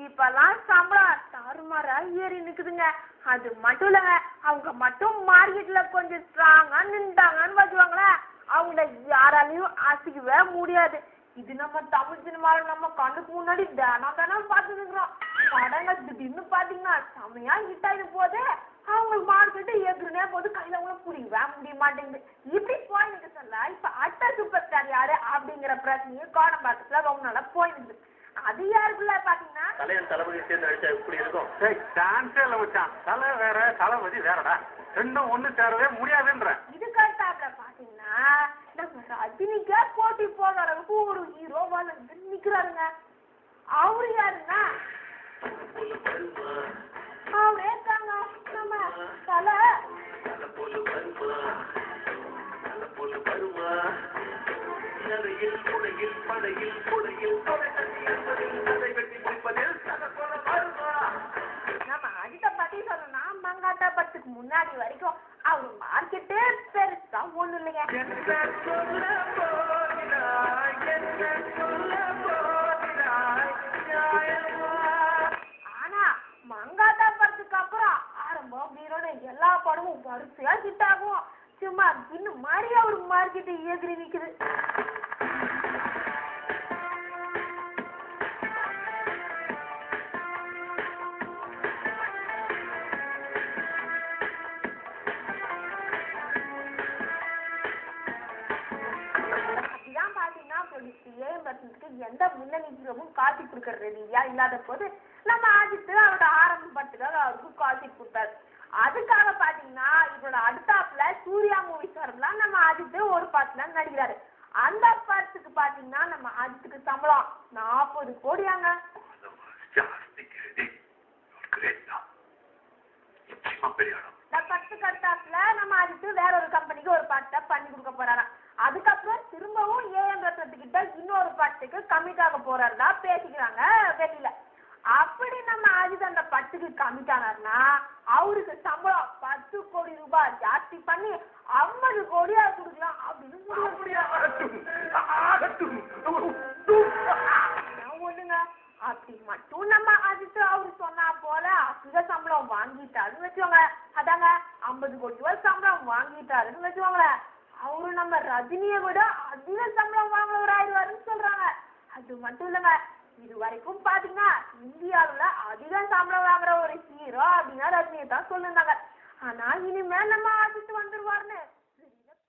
இப்பெல்லாம் சம்பளம் தாறுமாறா ஏறி நிக்குதுங்க. அது மட்டும் இல்லைங்க, அவங்க மட்டும் மார்க்கெட்ல கொஞ்சம் ஸ்ட்ராங்கா நின்றாங்கன்னு வச்சுவாங்களேன், அவங்கள யாராலையும் அசைக்கவே முடியாது. இது நம்ம தமிழ் சினிமால நம்ம கண்ணுக்கு முன்னாடி தினம் பார்த்துருக்குறோம். படங்க திடீர்னு பாத்தீங்கன்னா செமையா ஹிட் ஆகி போதே, அவங்க மார்க்கெட்டு ஏற்றுனே போது கையில அவங்களும் புரியவே முடிய மாட்டேங்குது. இப்படி போயிருக்கு சொல்ல இப்ப அடுத்த சூப்பர் ஸ்டார் யாரு அப்படிங்கிற பிரச்சனையும் கோடம்பாக்கத்துல ரொம்ப நாளா போயிருக்கு. அது யாருக்குள்ள பாத்தீங்கன்னா தளபதி சேர்ந்து அடிச்சா எப்படி இருக்கும்? சான்ஸே இல்ல மச்சான். தலை வேற தளபதி வேறடா, ரெண்டும் ஒண்ணு சேரவே முடியாதுன்ற. இதுக்காக பாத்தீங்கன்னா நம்ம ரஜினிக்கே போட்டி போற அளவுக்கு ஒரு ஹீரோ வந்து நிக்கிறாருங்க. அவரு யாருன்னா அவரே தாங்க நம்ம தலை. நம்ம அஜித்தை பத்தி சொல்லணும்னா மங்காத்தா படத்துக்கு முன்னாடி வரைக்கும் அவரு மார்க்கெட்டே பெருசா ஒண்ணு இல்லைங்க. ஆனா மங்காத்தா படத்துக்கு அப்புறம் ஆரம்பம் வீரோட எல்லா படமும் வரிசையா ஹிட் ஆகும். சும்மா இன்னும் மாதிரி அவரு மார்க்கெட்டு எதிரி நிக்குது. எந்த முன்னணி ஹீரோவும் காட்டி கொடுக்கற ரெடியா இல்லாத போது நம்ம அஜித் அவரோட ஆரம்ப படத்துக்காக அவருக்கு காட்டி கொடுத்தாரு. அதுக்காக பாத்தீங்கன்னா இவரோட அடுத்தாப்புல சூர்யா மூவிஸ் வரலாம் நம்ம அஜித் ஒரு படத்துல நடிக்கிறாரு. அந்த படத்துக்கு பாத்தீங்கன்னா நம்ம அஜித்துக்கு சம்பளம் 40 கோடியாங்க. இந்த படத்துக்கு அடுத்தாப்புல நம்ம அஜித் வேற ஒரு கம்பெனிக்கு ஒரு படத்தை பண்ணி கொடுக்க போறாராம். அதுக்கப்புறம் திரும்பவும் ஏஎம் ரத்னத்துக்கிட்ட இன்னொரு படத்துக்கு கமிட் ஆக போறாருன்னா பேசிக்கிறாங்க வெளியில. அப்படி நம்ம அஜித் அந்த படத்துக்கு கமிட் ஆனார்னா அவருக்கு சம்பளம் 10 கோடி ரூபாய் ஜாஸ்தி பண்ணி 50 கோடியா கொடுக்கலாம் அப்படின்னு ஒண்ணுங்க. அப்படி மட்டும் நம்ம அஜித் அவரு சொன்னா போல அதிக சம்பளம் வாங்கிட்டாருன்னு வச்சுவாங்க. அதாங்க 50 கோடி ரூபாய் சம்பளம் வாங்கிட்டாருன்னு வச்சுவாங்களேன், அவரு நம்ம ரஜினியை விட அதிக சம்பளம் வாங்குறவராயிருவாருன்னு சொல்றாங்க. அது மட்டும் இல்லைங்க, இது வரைக்கும் பாத்தீங்கன்னா இந்தியாவுல அதிக சம்பளம் வாங்குற ஒரு ஹீரோ அப்படின்னா ரஜினியை தான் சொல்லிருந்தாங்க. ஆனா இனிமேல் நம்ம அஜித் வந்துருவாருன்னு